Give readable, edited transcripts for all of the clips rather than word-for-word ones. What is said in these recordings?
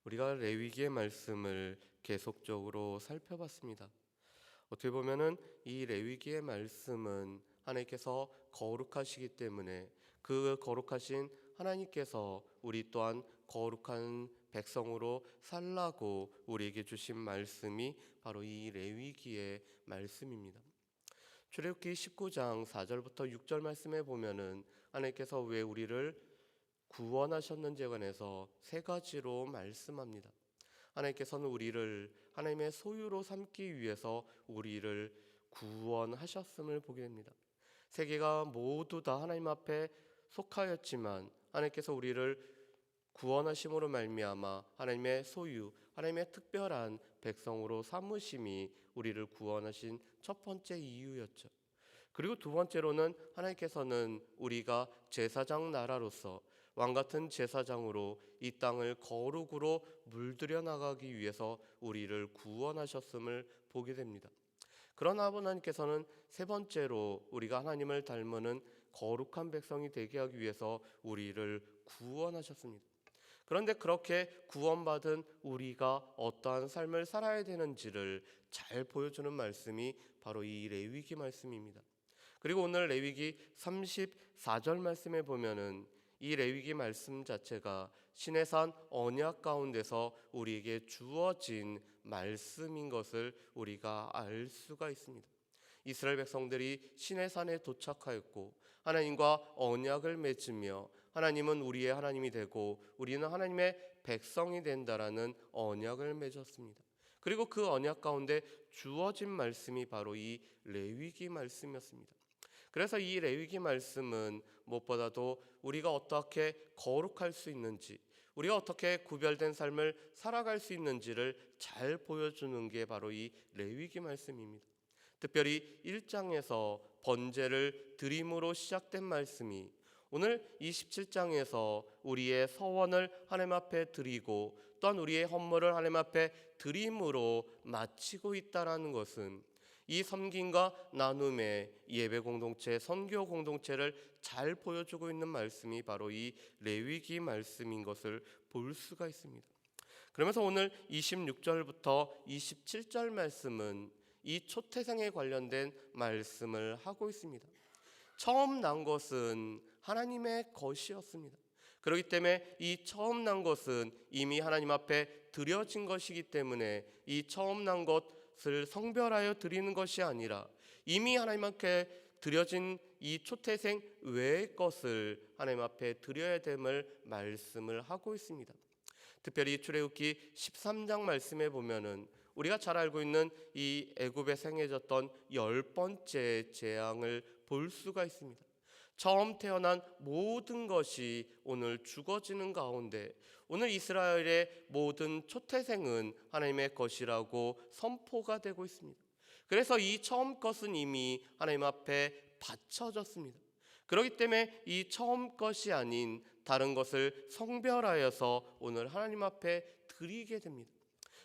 우리가 레위기의 말씀을 계속적으로 살펴봤습니다. 어떻게 보면은 이 레위기의 말씀은 하나님께서 거룩하시기 때문에 그 거룩하신 하나님께서 우리 또한 거룩한 백성으로 살라고 우리에게 주신 말씀이 바로 이 레위기의 말씀입니다. 출애굽기 19장 4절부터 6절 말씀에 보면은 하나님께서 왜 우리를 구원하셨는지에 관해서 세 가지로 말씀합니다. 하나님께서는 우리를 하나님의 소유로 삼기 위해서 우리를 구원하셨음을 보게 됩니다. 세계가 모두 다 하나님 앞에 속하였지만 하나님께서 우리를 구원하심으로 말미암아 하나님의 소유, 하나님의 특별한 백성으로 삼으심이 우리를 구원하신 첫 번째 이유였죠. 그리고 두 번째로는 하나님께서는 우리가 제사장 나라로서 왕같은 제사장으로 이 땅을 거룩으로 물들여 나가기 위해서 우리를 구원하셨음을 보게 됩니다. 그러나 하나님께서는 세 번째로 우리가 하나님을 닮는 거룩한 백성이 되게 하기 위해서 우리를 구원하셨습니다. 그런데 그렇게 구원받은 우리가 어떠한 삶을 살아야 되는지를 잘 보여주는 말씀이 바로 이 레위기 말씀입니다. 그리고 오늘 레위기 34절 말씀에 보면은 이 레위기 말씀 자체가 시내산 언약 가운데서 우리에게 주어진 말씀인 것을 우리가 알 수가 있습니다. 이스라엘 백성들이 시내산에 도착하였고 하나님과 언약을 맺으며 하나님은 우리의 하나님이 되고 우리는 하나님의 백성이 된다라는 언약을 맺었습니다. 그리고 그 언약 가운데 주어진 말씀이 바로 이 레위기 말씀이었습니다. 그래서 이 레위기 말씀은 무엇보다도 우리가 어떻게 거룩할 수 있는지, 우리가 어떻게 구별된 삶을 살아갈 수 있는지를 잘 보여주는 게 바로 이 레위기 말씀입니다. 특별히 1장에서 번제를 드림으로 시작된 말씀이 오늘 27장에서 우리의 서원을 하나님 앞에 드리고 또한 우리의 헌물을 하나님 앞에 드림으로 마치고 있다는 것은 이 섬김과 나눔의 예배 공동체, 선교 공동체를 잘 보여주고 있는 말씀이 바로 이 레위기 말씀인 것을 볼 수가 있습니다. 그러면서 오늘 26절부터 27절 말씀은 이 초태생에 관련된 말씀을 하고 있습니다. 처음 난 것은 하나님의 것이었습니다. 그렇기 때문에 이 처음 난 것은 이미 하나님 앞에 드려진 것이기 때문에 이 처음 난 것을 성별하여 드리는 것이 아니라 이미 하나님 앞에 드려진 이 초태생 외의 것을 하나님 앞에 드려야 됨을 말씀을 하고 있습니다. 특별히 출애굽기 13장 말씀에 보면은 우리가 잘 알고 있는 이 애굽에 행해졌던 10번째 재앙을 볼 수가 있습니다. 처음 태어난 모든 것이 오늘 죽어지는 가운데 오늘 이스라엘의 모든 초태생은 하나님의 것이라고 선포가 되고 있습니다. 그래서 이 처음 것은 이미 하나님 앞에 바쳐졌습니다. 그렇기 때문에 이 처음 것이 아닌 다른 것을 성별하여서 오늘 하나님 앞에 드리게 됩니다.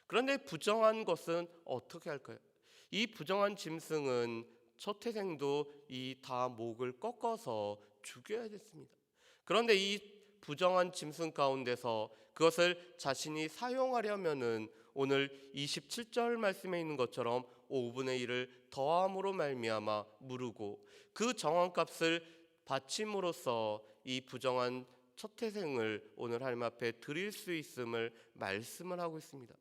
그런데 부정한 것은 어떻게 할까요? 이 부정한 짐승은 초태생도 이 다 목을 꺾어서 죽여야 됐습니다. 그런데 이 부정한 짐승 가운데서 그것을 자신이 사용하려면은 오늘 27절 말씀에 있는 것처럼 5분의 1을 더함으로 말미암아 무르고 그 정한값을 바침으로써 이 부정한 초태생을 오늘 하나님 앞에 드릴 수 있음을 말씀을 하고 있습니다.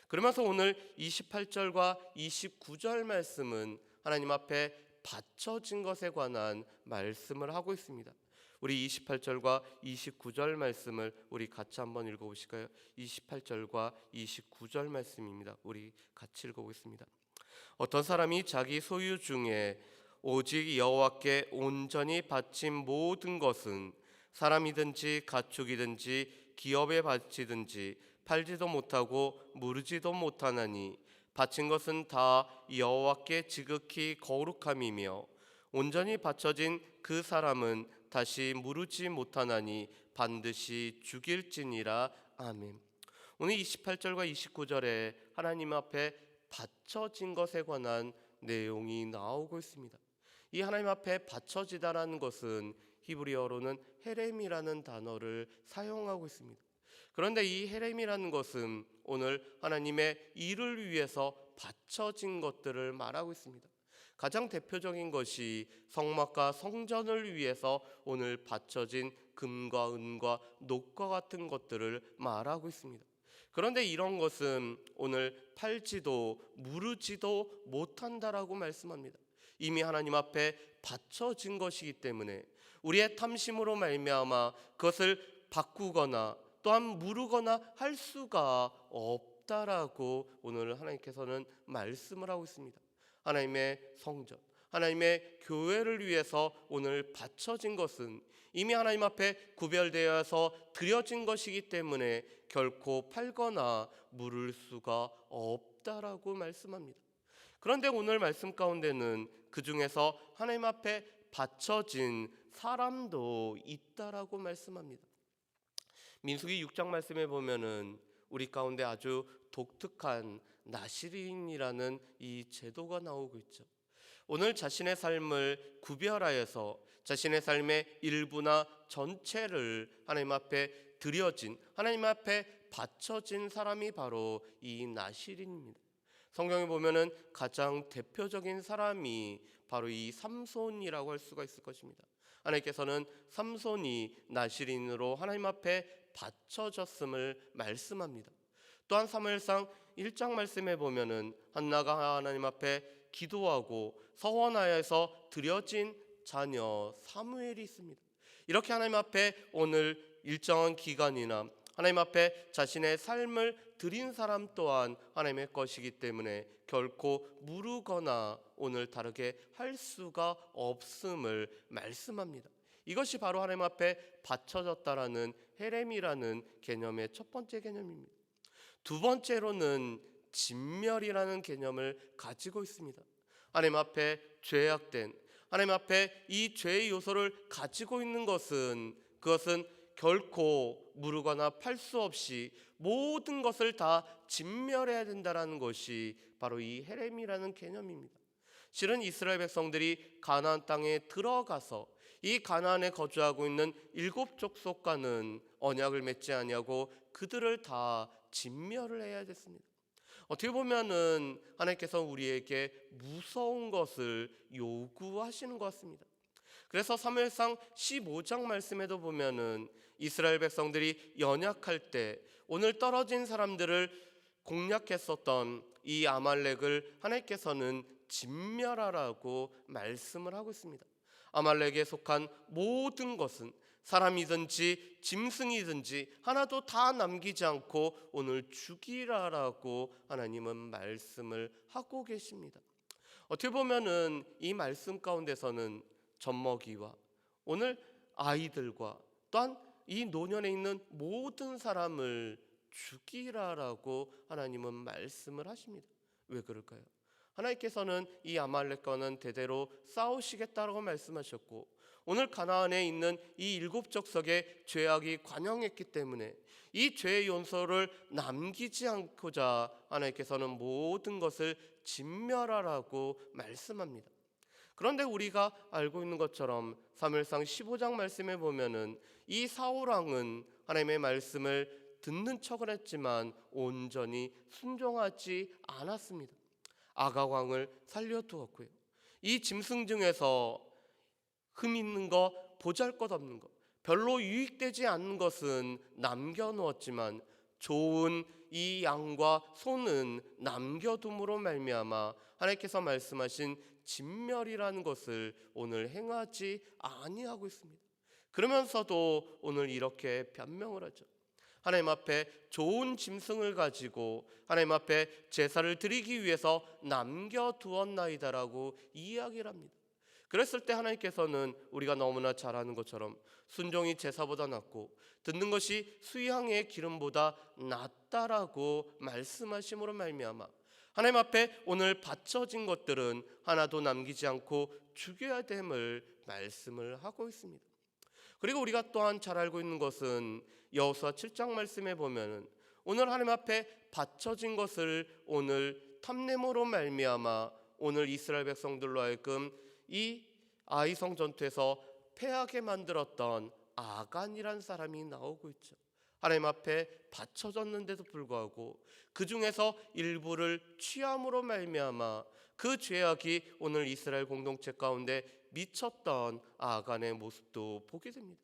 그러면서 오늘 28절과 29절 말씀은 하나님 앞에 바쳐진 것에 관한 말씀을 하고 있습니다. 우리 28절과 29절 말씀을 우리 같이 한번 읽어보실까요? 28절과 29절 말씀입니다. 우리 같이 읽어보겠습니다. 어떤 사람이 자기 소유 중에 오직 여호와께 온전히 바친 모든 것은 사람이든지 가축이든지 기업에 바치든지 팔지도 못하고 무르지도 못하나니 바친 것은 다 여호와께 지극히 거룩함이며 온전히 바쳐진 그 사람은 다시 무르지 못하나니 반드시 죽일지니라. 아멘. 오늘 28절과 29절에 하나님 앞에 바쳐진 것에 관한 내용이 나오고 있습니다. 이 하나님 앞에 바쳐지다라는 것은 히브리어로는 헤렘이라는 단어를 사용하고 있습니다. 그런데 이 헤렘이라는 것은 오늘 하나님의 일을 위해서 바쳐진 것들을 말하고 있습니다. 가장 대표적인 것이 성막과 성전을 위해서 오늘 바쳐진 금과 은과 녹과 같은 것들을 말하고 있습니다. 그런데 이런 것은 오늘 팔지도 무르지도 못한다라고 말씀합니다. 이미 하나님 앞에 바쳐진 것이기 때문에 우리의 탐심으로 말미암아 그것을 바꾸거나 또한 무르거나 할 수가 없다라고 오늘 하나님께서는 말씀을 하고 있습니다. 하나님의 성전, 하나님의 교회를 위해서 오늘 바쳐진 것은 이미 하나님 앞에 구별되어서 드려진 것이기 때문에 결코 팔거나 물을 수가 없다라고 말씀합니다. 그런데 오늘 말씀 가운데는 그 중에서 하나님 앞에 바쳐진 사람도 있다라고 말씀합니다. 민수기 6장 말씀에 보면은 우리 가운데 아주 독특한 나시린이라는 이 제도가 나오고 있죠. 오늘 자신의 삶을 구별하여서 자신의 삶의 일부나 전체를 하나님 앞에 드려진, 하나님 앞에 바쳐진 사람이 바로 이 나시린입니다. 성경에 보면은 가장 대표적인 사람이 바로 이 삼손이라고 할 수가 있을 것입니다. 하나님께서는 삼손이 나시린으로 하나님 앞에 바쳐졌음을 말씀합니다. 또한 사무엘상 1장 말씀에 보면은 한나가 하나님 앞에 기도하고 서원하여서 드려진 자녀 사무엘이 있습니다. 이렇게 하나님 앞에 오늘 일정한 기간이나 하나님 앞에 자신의 삶을 드린 사람 또한 하나님의 것이기 때문에 결코 무르거나 오늘 다르게 할 수가 없음을 말씀합니다. 이것이 바로 하나님 앞에 바쳐졌다라는 헤렘이라는 개념의 첫 번째 개념입니다. 두 번째로는 진멸이라는 개념을 가지고 있습니다. 하나님 앞에 죄악된, 하나님 앞에 이 죄의 요소를 가지고 있는 것은 그것은 결코 무르거나 팔 수 없이 모든 것을 다 진멸해야 된다라는 것이 바로 이 헤렘이라는 개념입니다. 실은 이스라엘 백성들이 가나안 땅에 들어가서 이 가나안에 거주하고 있는 7 족속과는 언약을 맺지 아니하고 그들을 다 진멸을 해야 됐습니다. 어떻게 보면은 하나님께서 우리에게 무서운 것을 요구하시는 것 같습니다. 그래서 사무엘상 15장 말씀에도 보면은 이스라엘 백성들이 연약할 때 오늘 떨어진 사람들을 공략했었던 이 아말렉을 하나님께서는 진멸하라고 말씀을 하고 있습니다. 아말렉에 속한 모든 것은 사람이든지 짐승이든지 하나도 다 남기지 않고 오늘 죽이라라고 하나님은 말씀을 하고 계십니다. 어떻게 보면은 이 말씀 가운데서는 젖먹이와 오늘 아이들과 또한 이 노년에 있는 모든 사람을 죽이라라고 하나님은 말씀을 하십니다. 왜 그럴까요? 하나님께서는 이 아말렉과는 대대로 싸우시겠다라고 말씀하셨고 오늘 가나안에 있는 이 7 족속의 죄악이 관영했기 때문에 이 죄의 용서를 남기지 않고자 하나님께서는 모든 것을 진멸하라고 말씀합니다. 그런데 우리가 알고 있는 것처럼 사무엘상 15장 말씀에 보면은 이 사울 왕은 하나님의 말씀을 듣는 척을 했지만 온전히 순종하지 않았습니다. 아각 왕을 살려두었고요. 이 짐승 중에서 흠 있는 거, 보잘것없는 거, 별로 유익되지 않는 것은 남겨놓았지만 좋은 이 양과 소는 남겨둠으로 말미암아 하나님께서 말씀하신 진멸이라는 것을 오늘 행하지 아니하고 있습니다. 그러면서도 오늘 이렇게 변명을 하죠. 하나님 앞에 좋은 짐승을 가지고 하나님 앞에 제사를 드리기 위해서 남겨두었나이다라고 이야기를 합니다. 그랬을 때 하나님께서는 우리가 너무나 잘 아는 것처럼 순종이 제사보다 낫고 듣는 것이 수양의 기름보다 낫다라고 말씀하심으로 말미암아 하나님 앞에 오늘 바쳐진 것들은 하나도 남기지 않고 죽여야 됨을 말씀을 하고 있습니다. 그리고 우리가 또한 잘 알고 있는 것은 여호수아 7장 말씀에 보면은 오늘 하나님 앞에 바쳐진 것을 오늘 탐냄으로 말미암아 오늘 이스라엘 백성들로 하여금 이 아이성 전투에서 패하게 만들었던 아간이란 사람이 나오고 있죠. 하나님 앞에 바쳐졌는데도 불구하고 그 중에서 일부를 취함으로 말미암아 그 죄악이 오늘 이스라엘 공동체 가운데 미쳤던 아간의 모습도 보게 됩니다.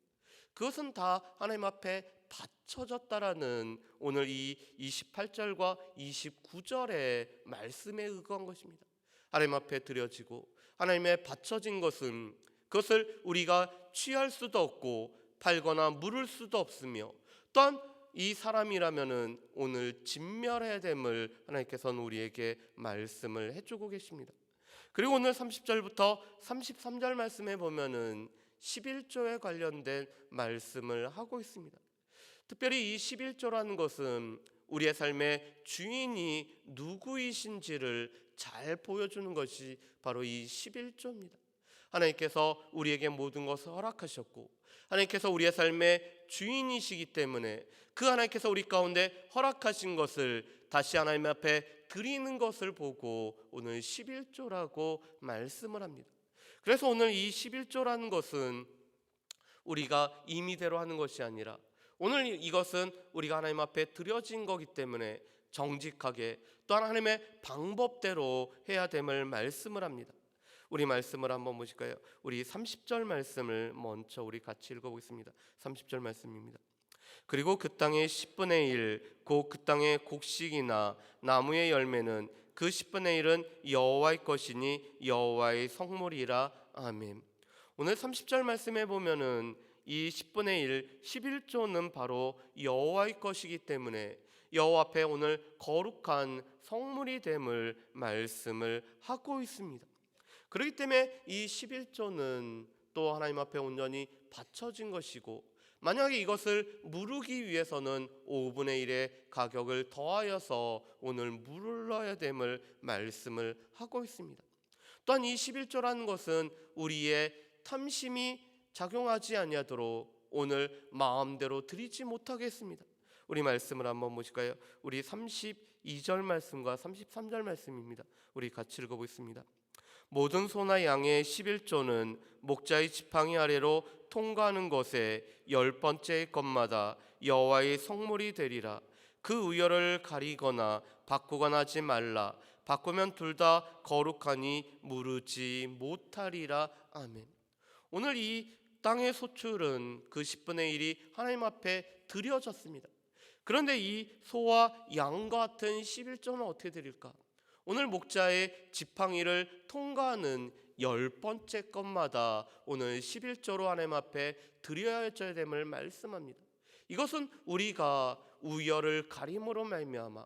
그것은 다 하나님 앞에 바쳐졌다라는 오늘 이 28절과 29절의 말씀에 의거한 것입니다. 하나님 앞에 드려지고 하나님의 바쳐진 것은 그것을 우리가 취할 수도 없고 팔거나 물을 수도 없으며, 또한 이 사람이라면은 오늘 진멸해야 됨을 하나님께서는 우리에게 말씀을 해주고 계십니다. 그리고 오늘 30절부터 33절 말씀에 보면은 11조에 관련된 말씀을 하고 있습니다. 특별히 이 11조라는 것은 우리의 삶의 주인이 누구이신지를 잘 보여주는 것이 바로 이 11조입니다. 하나님께서 우리에게 모든 것을 허락하셨고 하나님께서 우리의 삶의 주인이시기 때문에 그 하나님께서 우리 가운데 허락하신 것을 다시 하나님 앞에 드리는 것을 보고 오늘 11조라고 말씀을 합니다. 그래서 오늘 이 11조라는 것은 우리가 임의대로 하는 것이 아니라 오늘 이것은 우리가 하나님 앞에 드려진 거기 때문에 정직하게 또한 하나님의 방법대로 해야 됨을 말씀을 합니다. 우리 말씀을 한번 보실까요? 우리 30절 말씀을 먼저 우리 같이 읽어보겠습니다. 30절 말씀입니다. 그리고 그 땅의 10분의 1 곧 그 땅의 곡식이나 나무의 열매는 그 10분의 1은 여호와의 것이니 여호와의 성물이라. 아멘. 오늘 30절 말씀에 보면은 이 10분의 1, 11조는 바로 여호와의 것이기 때문에 여호와 앞에 오늘 거룩한 성물이 됨을 말씀을 하고 있습니다. 그렇기 때문에 이 11조는 또 하나님 앞에 온전히 바쳐진 것이고, 만약에 이것을 무르기 위해서는 5분의 1의 가격을 더하여서 오늘 물러야 됨을 말씀을 하고 있습니다. 또한 이 11조라는 것은 우리의 탐심이 작용하지 아니하도록 오늘 마음대로 드리지 못하게 했습니다. 우리 말씀을 한번 보실까요? 우리 32절 말씀과 33절 말씀입니다. 우리 같이 읽어보겠습니다. 모든 소나 양의 11조는 목자의 지팡이 아래로 통과하는 것에 10번째 것마다 여호와의 성물이 되리라. 그 우열을 가리거나 바꾸거나 하지 말라. 바꾸면 둘 다 거룩하니 무르지 못하리라. 아멘. 오늘 이 땅의 소출은 그 10분의 1이 하나님 앞에 드려졌습니다. 그런데 이 소와 양 같은 11조는 어떻게 드릴까? 오늘 목자의 지팡이를 통과하는 10번째 것마다 오늘 11조로 하나님 앞에 드려야 됨을 말씀합니다. 이것은 우리가 우열을 가림으로 말미암아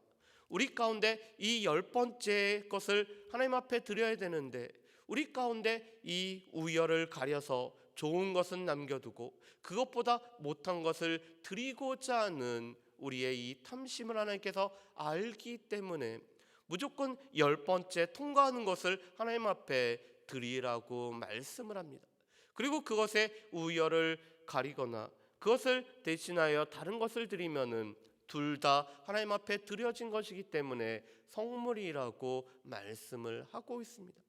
우리 가운데 이 10번째 것을 하나님 앞에 드려야 되는데, 우리 가운데 이 우열을 가려서 좋은 것은 남겨두고 그것보다 못한 것을 드리고자 하는 우리의 이 탐심을 하나님께서 알기 때문에 무조건 10번째 통과하는 것을 하나님 앞에 드리라고 말씀을 합니다. 그리고 그것에 우열을 가리거나 그것을 대신하여 다른 것을 드리면은 둘 다 하나님 앞에 드려진 것이기 때문에 성물이라고 말씀을 하고 있습니다.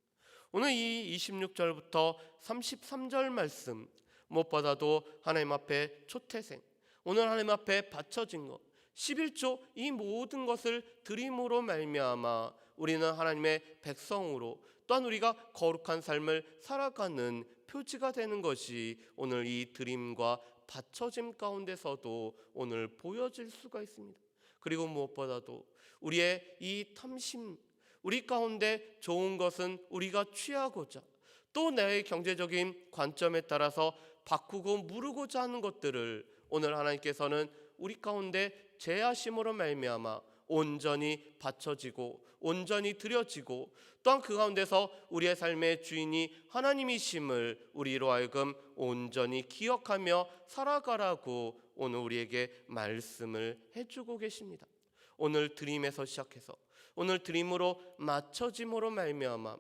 오늘 이 26절부터 33절 말씀, 무엇보다도 하나님 앞에 초태생, 오늘 하나님 앞에 바쳐진 것 11조, 이 모든 것을 드림으로 말미암아 우리는 하나님의 백성으로 또한 우리가 거룩한 삶을 살아가는 표지가 되는 것이 오늘 이 드림과 바쳐짐 가운데서도 오늘 보여질 수가 있습니다. 그리고 무엇보다도 우리의 이 탐심, 우리 가운데 좋은 것은 우리가 취하고자 또 내 경제적인 관점에 따라서 바꾸고 무르고자 하는 것들을 오늘 하나님께서는 우리 가운데 제하심으로 말미암아 온전히 바쳐지고 온전히 드려지고 또한 그 가운데서 우리의 삶의 주인이 하나님이심을 우리로 하여금 온전히 기억하며 살아가라고 오늘 우리에게 말씀을 해주고 계십니다. 오늘 드림에서 시작해서 오늘 드림으로 맞춰짐으로 말미암아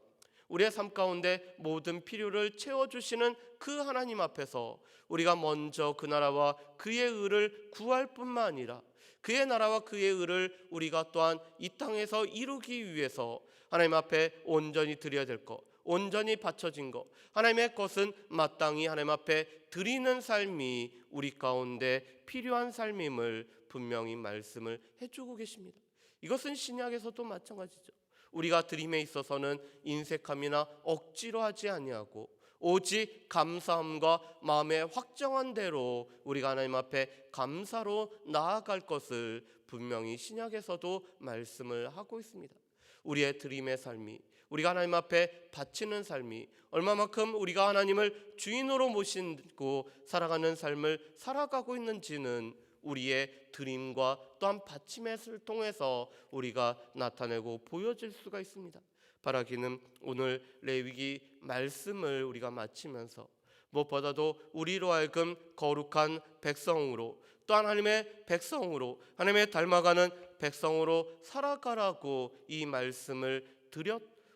우리의 삶 가운데 모든 필요를 채워주시는 그 하나님 앞에서 우리가 먼저 그 나라와 그의 의를 구할 뿐만 아니라 그의 나라와 그의 의를 우리가 또한 이 땅에서 이루기 위해서 하나님 앞에 온전히 드려야 될 것, 온전히 바쳐진 것, 하나님의 것은 마땅히 하나님 앞에 드리는 삶이 우리 가운데 필요한 삶임을 분명히 말씀을 해주고 계십니다. 이것은 신약에서도 마찬가지죠. 우리가 드림에 있어서는 인색함이나 억지로 하지 아니하고 오직 감사함과 마음의 확정한 대로 우리가 하나님 앞에 감사로 나아갈 것을 분명히 신약에서도 말씀을 하고 있습니다. 우리의 드림의 삶이, 우리가 하나님 앞에 바치는 삶이 얼마만큼 우리가 하나님을 주인으로 모시고 살아가는 삶을 살아가고 있는지는 우리의 드림과 또한 바침의 것을 통해서 우리가 나타내고 보여질 수가 있습니다. 바라기는 오늘 레위기 말씀을 우리가 마치면서 무엇보다도 우리로 하여금 거룩한 백성으로, 또 하나님의 백성으로, 하나님의 닮아가는 백성으로 살아가라고 이 말씀을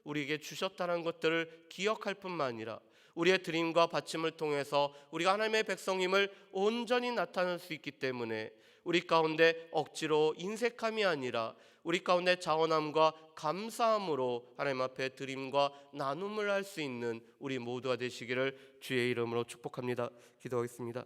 우리에게 주셨다는 것들을 기억할 뿐만 아니라 우리의 드림과 바침을 통해서 우리가 하나님의 백성임을 온전히 나타낼 수 있기 때문에 우리 가운데 억지로 인색함이 아니라 우리 가운데 자원함과 감사함으로 하나님 앞에 드림과 나눔을 할 수 있는 우리 모두가 되시기를 주의 이름으로 축복합니다. 기도하겠습니다.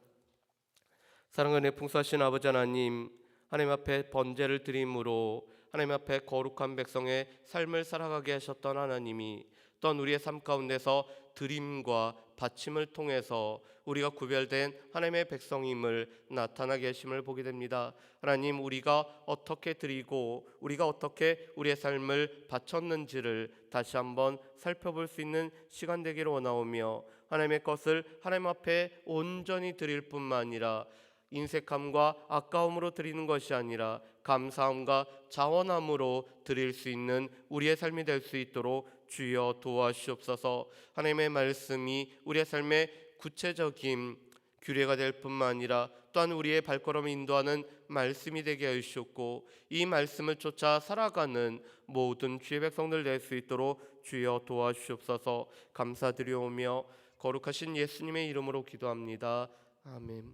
사랑하는 풍성하신 아버지 하나님, 하나님 앞에 번제를 드림으로 하나님 앞에 거룩한 백성의 삶을 살아가게 하셨던 하나님이 또한 우리의 삶 가운데서 드림과 바침을 통해서 우리가 구별된 하나님의 백성임을 나타나게 하심을 보게 됩니다. 하나님, 우리가 어떻게 드리고 우리가 어떻게 우리의 삶을 바쳤는지를 다시 한번 살펴볼 수 있는 시간 되기를 원하오며, 하나님의 것을 하나님 앞에 온전히 드릴 뿐만 아니라 인색함과 아까움으로 드리는 것이 아니라 감사함과 자원함으로 드릴 수 있는 우리의 삶이 될 수 있도록 주여 도와주옵소서. 하나님의 말씀이 우리의 삶의 구체적인 규례가 될 뿐만 아니라 또한 우리의 발걸음을 인도하는 말씀이 되게 하시옵고, 이 말씀을 쫓아 살아가는 모든 주의 백성들 될 수 있도록 주여 도와주옵소서. 감사드리오며 거룩하신 예수님의 이름으로 기도합니다. 아멘.